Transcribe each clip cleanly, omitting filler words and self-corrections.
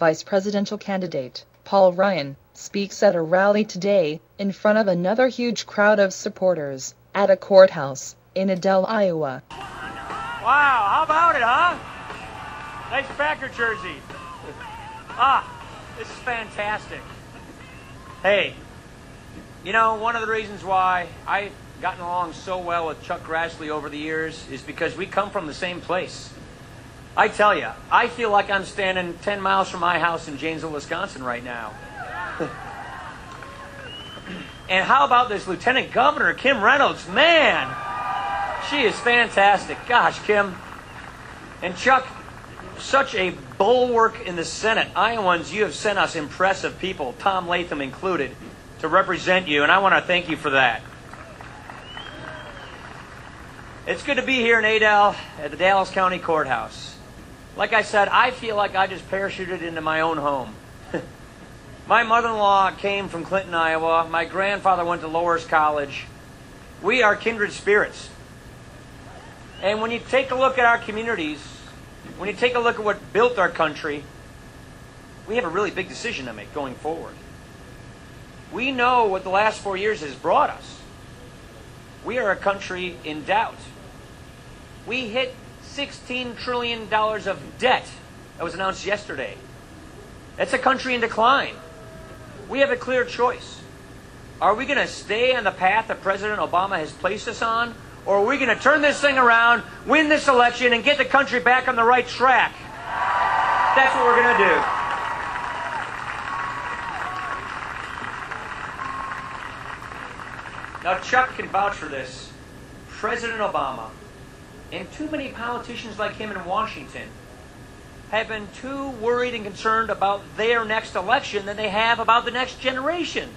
vice presidential candidate, Paul Ryan, speaks at a rally today in front of another huge crowd of supporters at a courthouse in Adel, Iowa. Wow, how about it, huh? Nice Packer jersey. This is fantastic. Hey, you know, one of the reasons why I've gotten along so well with Chuck Grassley over the years is because we come from the same place. I tell you, I feel like I'm standing 10 miles from my house in Janesville, Wisconsin right now. And how about this Lieutenant Governor, Kim Reynolds? Man, she is fantastic. Gosh, Kim. And Chuck, such a bulwark in the Senate. Iowans, you have sent us impressive people, Tom Latham included, to represent you, and I want to thank you for that. It's good to be here in Adel at the Dallas County Courthouse. Like I said, I feel like I just parachuted into my own home. My mother-in-law came from Clinton, Iowa. My grandfather went to Loras College. We are kindred spirits. And when you take a look at our communities, when you take a look at what built our country, we have a really big decision to make going forward. We know what the last 4 years has brought us. We are a country in doubt. We hit $16 trillion of debt. That was announced yesterday. That's a country in decline. We have a clear choice. Are we going to stay on the path that President Obama has placed us on? Or are we going to turn this thing around, win this election, and get the country back on the right track? That's what we're going to do. Now, Chuck can vouch for this. President Obama and too many politicians like him in Washington have been too worried and concerned about their next election than they have about the next generation.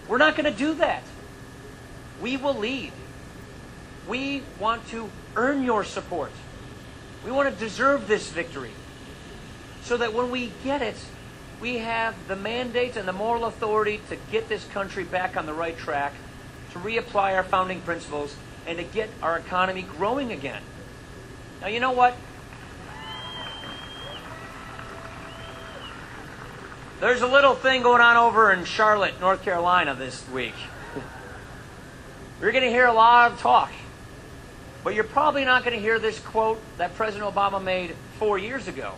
We're not going to do that. We will lead. We want to earn your support. We want to deserve this victory so that when we get it, we have the mandate and the moral authority to get this country back on the right track, to reapply our founding principles, and to get our economy growing again. Now, you know what? There's a little thing going on over in Charlotte, North Carolina this week. You're going to hear a lot of talk, but you're probably not going to hear this quote that President Obama made 4 years ago.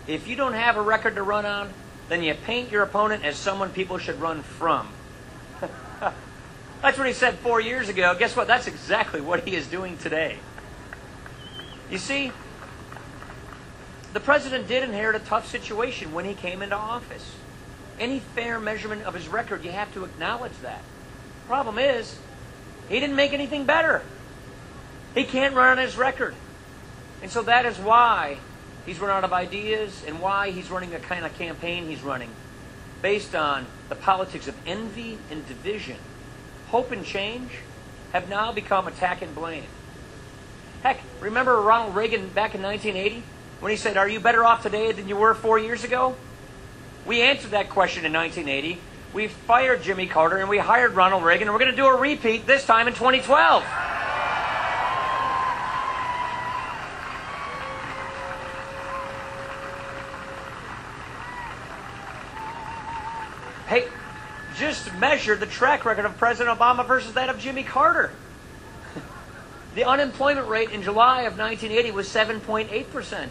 If you don't have a record to run on, then you paint your opponent as someone people should run from. That's what he said 4 years ago. Guess what? That's exactly what he is doing today. You see, the president did inherit a tough situation when he came into office. Any fair measurement of his record, you have to acknowledge that. Problem is, he didn't make anything better. He can't run on his record. And so that is why he's run out of ideas and why he's running the kind of campaign he's running, based on the politics of envy and division. Hope and change have now become attack and blame. Heck, remember Ronald Reagan back in 1980 when he said, "Are you better off today than you were 4 years ago?" We answered that question in 1980. We fired Jimmy Carter and we hired Ronald Reagan, and we're going to do a repeat this time in 2012. Hey, just measure the track record of President Obama versus that of Jimmy Carter. The unemployment rate in July of 1980 was 7.8%.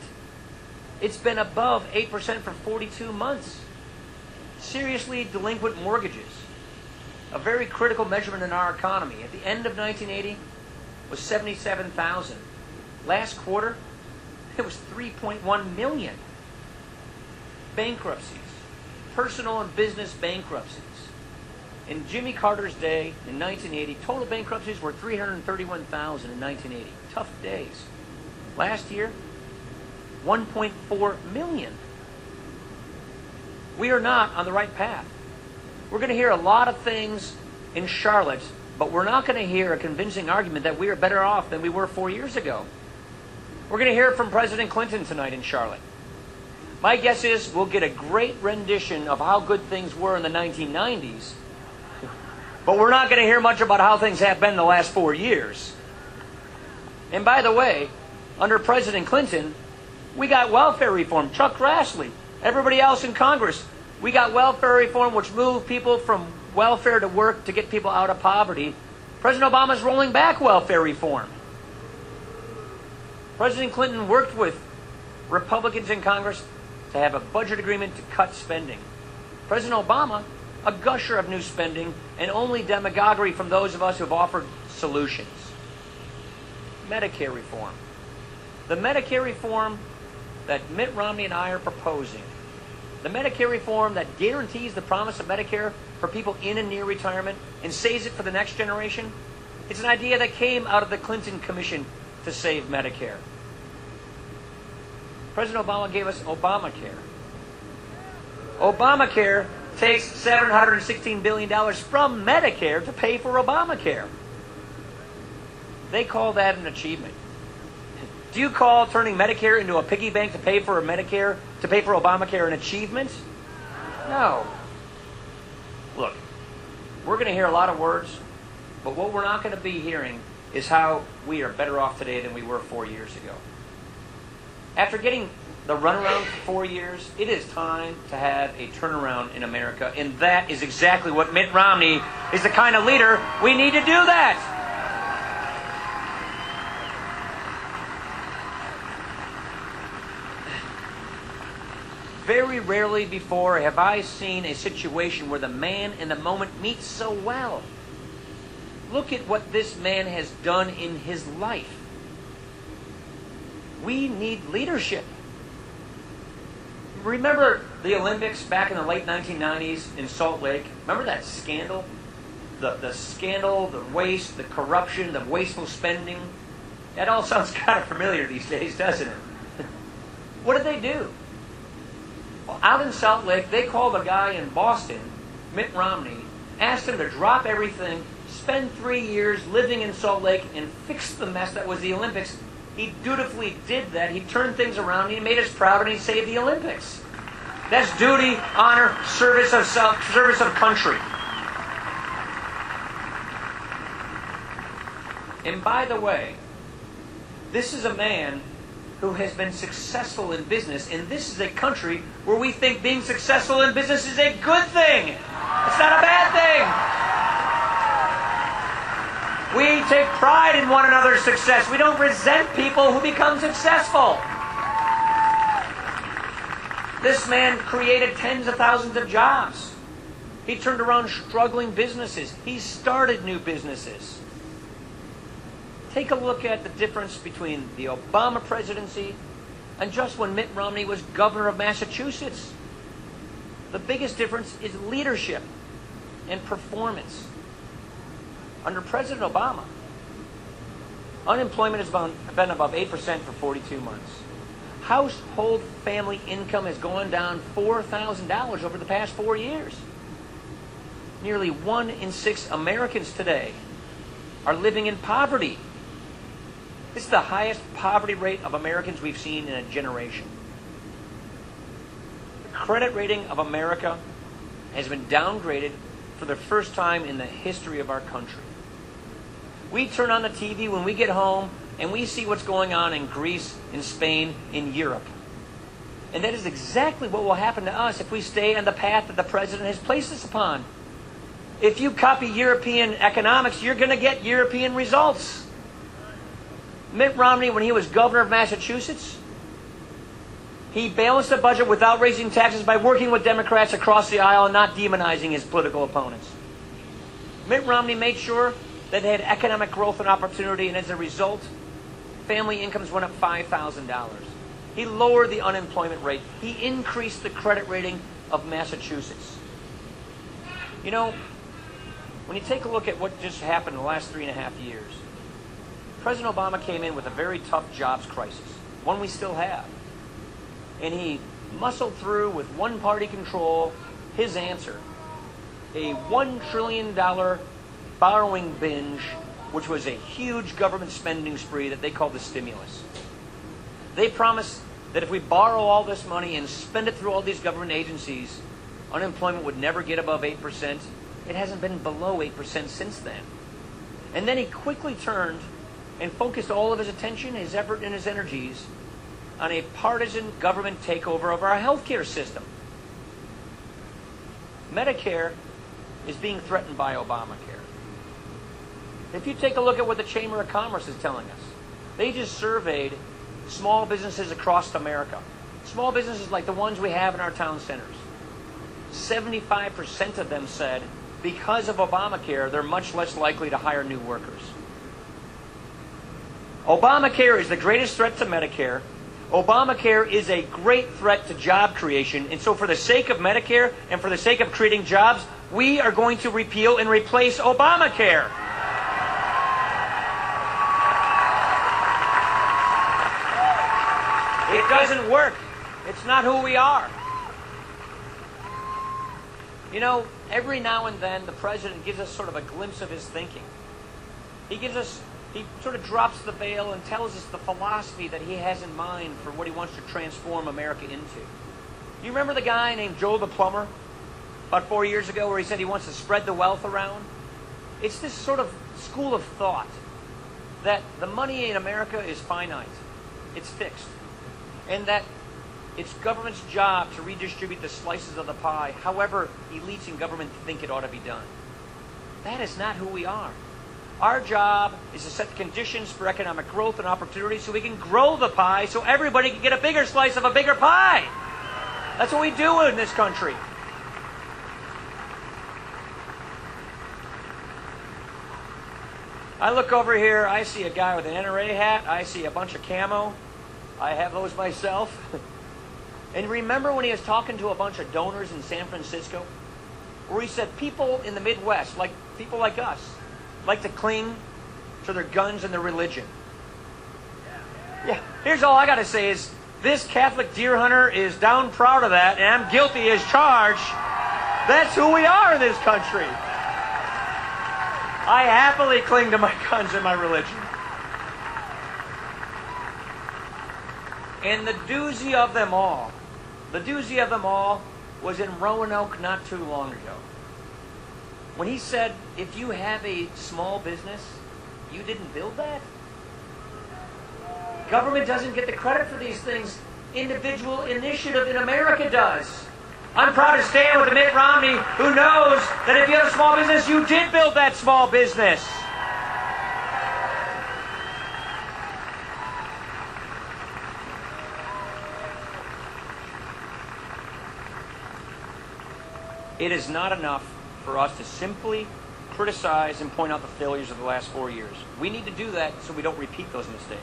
It's been above 8% for 42 months. Seriously delinquent mortgages, a very critical measurement in our economy, at the end of 1980 was 77,000. Last quarter, it was 3.1 million. Bankruptcies, personal and business bankruptcies. In Jimmy Carter's day, in 1980, total bankruptcies were 331,000 in 1980. Tough days. Last year, 1.4 million. We are not on the right path. We're going to hear a lot of things in Charlotte, but we're not going to hear a convincing argument that we are better off than we were 4 years ago. We're going to hear from President Clinton tonight in Charlotte. My guess is we'll get a great rendition of how good things were in the 1990s, but we're not going to hear much about how things have been the last 4 years. And by the way, under President Clinton, we got welfare reform. Chuck Grassley, Everybody else in Congress, we got welfare reform, which moved people from welfare to work to get people out of poverty. President Obama's rolling back welfare reform. President Clinton worked with Republicans in Congress to have a budget agreement to cut spending. President Obama, a gusher of new spending and only demagoguery from those of us who have offered solutions. Medicare reform. The Medicare reform that Mitt Romney and I are proposing, the Medicare reform that guarantees the promise of Medicare for people in and near retirement and saves it for the next generation, it's an idea that came out of the Clinton Commission to save Medicare. President Obama gave us Obamacare. Obamacare takes $716 billion from Medicare to pay for Obamacare. They call that an achievement. Do you call turning Medicare into a piggy bank to pay for Medicare, to pay for Obamacare, an achievement? No. Look, we're going to hear a lot of words, but what we're not going to be hearing is how we are better off today than we were 4 years ago. After getting the runaround for 4 years, it is time to have a turnaround in America, and that is exactly what Mitt Romney is the kind of leader we need to do that. Very rarely before have I seen a situation where the man and the moment meet so well. Look at what this man has done in his life. We need leadership. Remember the Olympics back in the late 1990s in Salt Lake? Remember that scandal? The scandal, the waste, the corruption, the wasteful spending. That all sounds kind of familiar these days, doesn't it? What did they do? Well, out in Salt Lake, they called a guy in Boston, Mitt Romney, asked him to drop everything, spend 3 years living in Salt Lake, and fix the mess that was the Olympics. He dutifully did that. He turned things around. He made us proud, and he saved the Olympics. That's duty, honor, service of self, service of country. And by the way, this is a man who has been successful in business, and this is a country where we think being successful in business is a good thing. It's not a bad thing. We take pride in one another's success. We don't resent people who become successful. This man created tens of thousands of jobs. He turned around struggling businesses. He started new businesses. Take a look at the difference between the Obama presidency and just when Mitt Romney was governor of Massachusetts. The biggest difference is leadership and performance. Under President Obama, unemployment has been above 8% for 42 months. Household family income has gone down $4,000 over the past 4 years. Nearly 1 in 6 Americans today are living in poverty. This is the highest poverty rate of Americans we've seen in a generation. The credit rating of America has been downgraded for the first time in the history of our country. We turn on the TV when we get home and we see what's going on in Greece, in Spain, in Europe. And that is exactly what will happen to us if we stay on the path that the president has placed us upon. If you copy European economics, you're going to get European results. Mitt Romney, when he was governor of Massachusetts, he balanced the budget without raising taxes by working with Democrats across the aisle and not demonizing his political opponents. Mitt Romney made sure that they had economic growth and opportunity, and as a result, family incomes went up $5,000. He lowered the unemployment rate. He increased the credit rating of Massachusetts. You know, when you take a look at what just happened in the last 3.5 years, President Obama came in with a very tough jobs crisis, one we still have. And he muscled through with one-party control his answer, a $1 trillion borrowing binge, which was a huge government spending spree that they called the stimulus. They promised that if we borrow all this money and spend it through all these government agencies, unemployment would never get above 8%. It hasn't been below 8% since then. And then he quickly turned and focused all of his attention, his effort, and his energies on a partisan government takeover of our healthcare system. Medicare is being threatened by Obamacare. If you take a look at what the Chamber of Commerce is telling us, they just surveyed small businesses across America. Small businesses like the ones we have in our town centers. 75% of them said because of Obamacare, they're much less likely to hire new workers. Obamacare is the greatest threat to Medicare. Obamacare is a great threat to job creation. And so for the sake of Medicare and for the sake of creating jobs, we are going to repeal and replace Obamacare. It doesn't work. It's not who we are. You know, every now and then the president gives us sort of a glimpse of his thinking. He sort of drops the veil and tells us the philosophy that he has in mind for what he wants to transform America into. You remember the guy named Joe the Plumber about 4 years ago where he said he wants to spread the wealth around? It's this sort of school of thought that the money in America is finite. It's fixed. And that it's government's job to redistribute the slices of the pie, however elites in government think it ought to be done. That is not who we are. Our job is to set the conditions for economic growth and opportunity so we can grow the pie so everybody can get a bigger slice of a bigger pie. That's what we do in this country. I look over here, I see a guy with an NRA hat, I see a bunch of camo. I have those myself. And remember when he was talking to a bunch of donors in San Francisco? Where he said people in the Midwest, like people like us, like to cling to their guns and their religion. Yeah, here's all I got to say is this Catholic deer hunter is down proud of that, and I'm guilty as charged. That's who we are in this country. I happily cling to my guns and my religion. And the doozy of them all was in Roanoke not too long ago. When he said, if you have a small business, you didn't build that? Government doesn't get the credit for these things. Individual initiative in America does. I'm proud to stand with Mitt Romney, who knows that if you have a small business, you did build that small business. It is not enough for us to simply criticize and point out the failures of the last 4 years. We need to do that so we don't repeat those mistakes.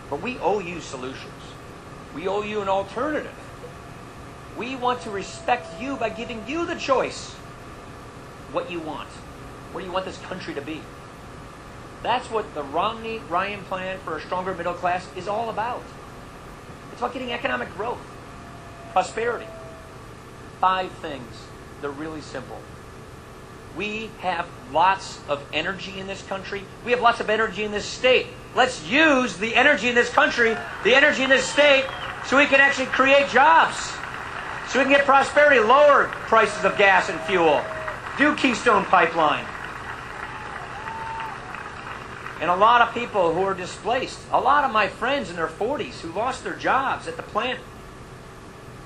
But we owe you solutions. We owe you an alternative. We want to respect you by giving you the choice what you want. What do you want this country to be? That's what the Romney-Ryan plan for a stronger middle class is all about. It's about getting economic growth, prosperity. 5 things. They're really simple. We have lots of energy in this country. We have lots of energy in this state. Let's use the energy in this country, the energy in this state, so we can actually create jobs. So we can get prosperity, lower prices of gas and fuel, do Keystone Pipeline. And a lot of people who are displaced, a lot of my friends in their 40s who lost their jobs at the plant,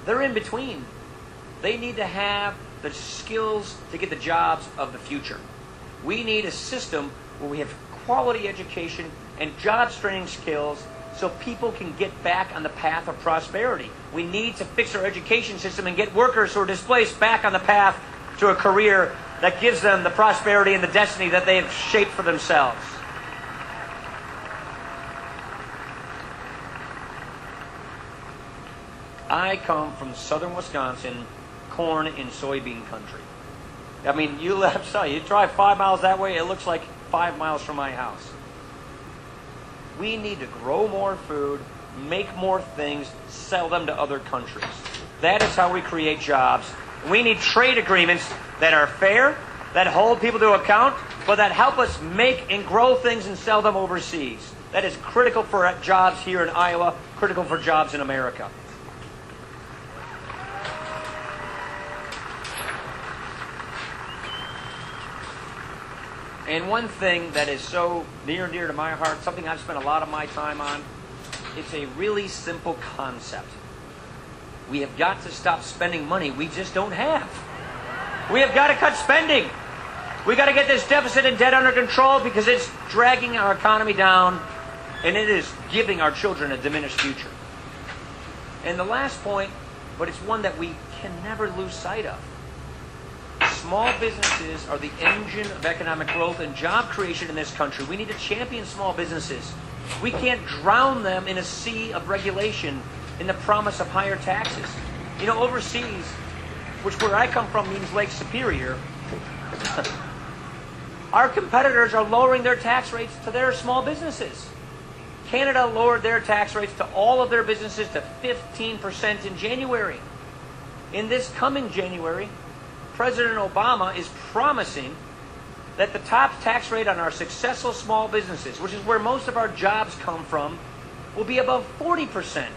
they're in between. They need to have the skills to get the jobs of the future. We need a system where we have quality education and jobs training skills so people can get back on the path of prosperity. We need to fix our education system and get workers who are displaced back on the path to a career that gives them the prosperity and the destiny that they have shaped for themselves. I come from southern Wisconsin, corn and soybean country. I mean, you drive 5 miles that way, it looks like 5 miles from my house. We need to grow more food, make more things, sell them to other countries. That is how we create jobs. We need trade agreements that are fair, that hold people to account, but that help us make and grow things and sell them overseas. That is critical for jobs here in Iowa, critical for jobs in America. And one thing that is so near and dear to my heart, something I've spent a lot of my time on, It's a really simple concept. We have got to stop spending money we just don't have. We have got to cut spending. We got to get this deficit and debt under control because it's dragging our economy down and it is giving our children a diminished future. And the last point, but it's one that we can never lose sight of. Small businesses are the engine of economic growth and job creation in this country. We need to champion small businesses. We can't drown them in a sea of regulation in the promise of higher taxes. You know, overseas, which where I come from means Lake Superior, our competitors are lowering their tax rates to their small businesses. Canada lowered their tax rates to all of their businesses to 15% in January. In this coming January, President Obama is promising that the top tax rate on our successful small businesses, which is where most of our jobs come from, will be above 40%.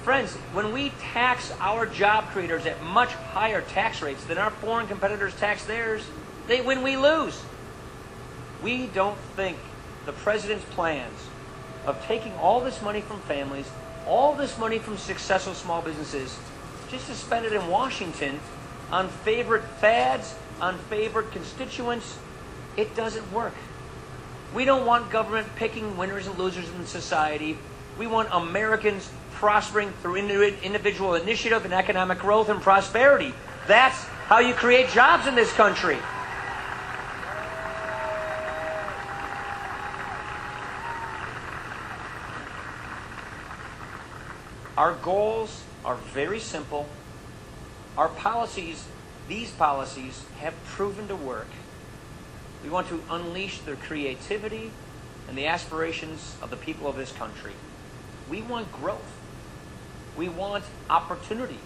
Friends, when we tax our job creators at much higher tax rates than our foreign competitors tax theirs, they win, we lose. We don't think the president's plans of taking all this money from families, all this money from successful small businesses, just to spend it in Washington on favorite fads, on favorite constituents, it doesn't work. We don't want government picking winners and losers in society. We want Americans prospering through individual initiative and economic growth and prosperity. That's how you create jobs in this country. Our goals are very simple. Our policies, these policies, have proven to work. We want to unleash the creativity and the aspirations of the people of this country. We want growth. We want opportunity.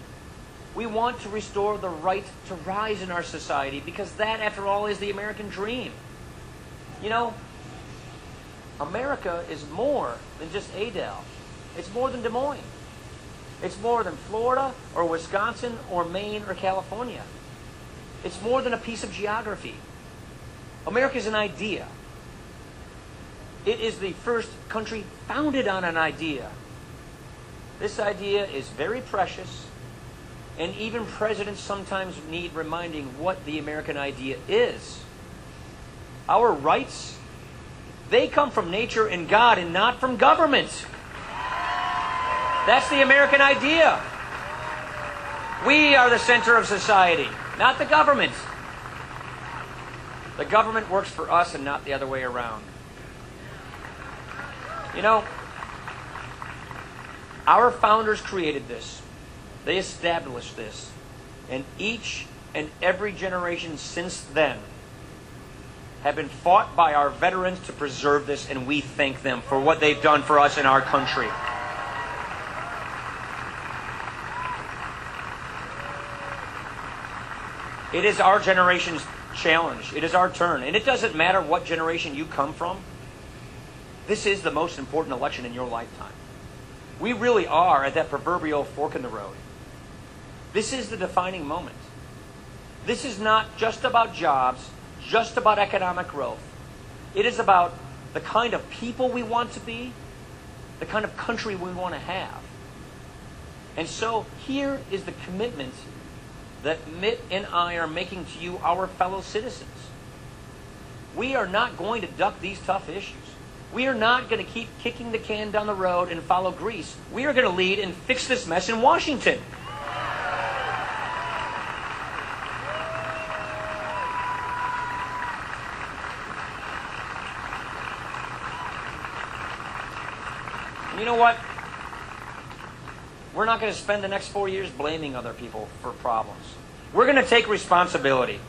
We want to restore the right to rise in our society because that, after all, is the American dream. You know, America is more than just Adel. It's more than Des Moines. It's more than Florida or Wisconsin or Maine or California. It's more than a piece of geography. America is an idea. It is the first country founded on an idea. This idea is very precious, and even presidents sometimes need reminding what the American idea is. Our rights, they come from nature and God and not from government. That's the American idea. We are the center of society, not the government. The government works for us and not the other way around. You know, our founders created this. They established this. And each and every generation since then have been fought by our veterans to preserve this, and we thank them for what they've done for us in our country. It is our generation's challenge. It is our turn. And it doesn't matter what generation you come from. This is the most important election in your lifetime. We really are at that proverbial fork in the road. This is the defining moment. This is not just about jobs, just about economic growth. It is about the kind of people we want to be, the kind of country we want to have. And so here is the commitment that Mitt and I are making to you, our fellow citizens. We are not going to duck these tough issues. We are not going to keep kicking the can down the road and follow Greece. We are going to lead and fix this mess in Washington. And you know what? We're not going to spend the next 4 years blaming other people for problems. We're going to take responsibility.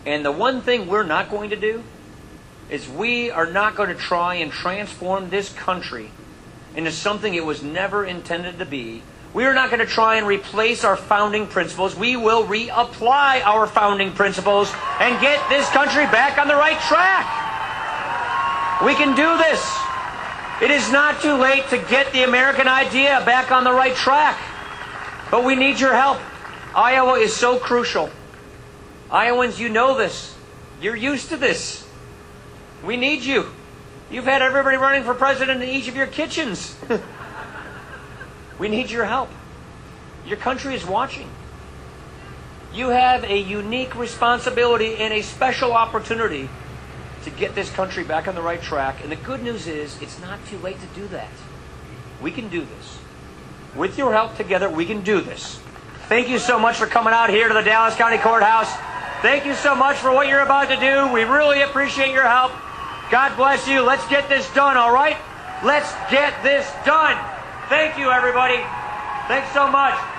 And the one thing we're not going to do is we are not going to try and transform this country into something it was never intended to be. We are not going to try and replace our founding principles. We will reapply our founding principles and get this country back on the right track. We can do this. It is not too late to get the American idea back on the right track. But we need your help. Iowa is so crucial. Iowans, you know this. You're used to this. We need you. You've had everybody running for president in each of your kitchens. We need your help. Your country is watching. You have a unique responsibility and a special opportunity to get this country back on the right track. And the good news is, it's not too late to do that. We can do this. With your help together, we can do this. Thank you so much for coming out here to the Dallas County Courthouse. Thank you so much for what you're about to do. We really appreciate your help. God bless you. Let's get this done, all right? Let's get this done. Thank you, everybody. Thanks so much.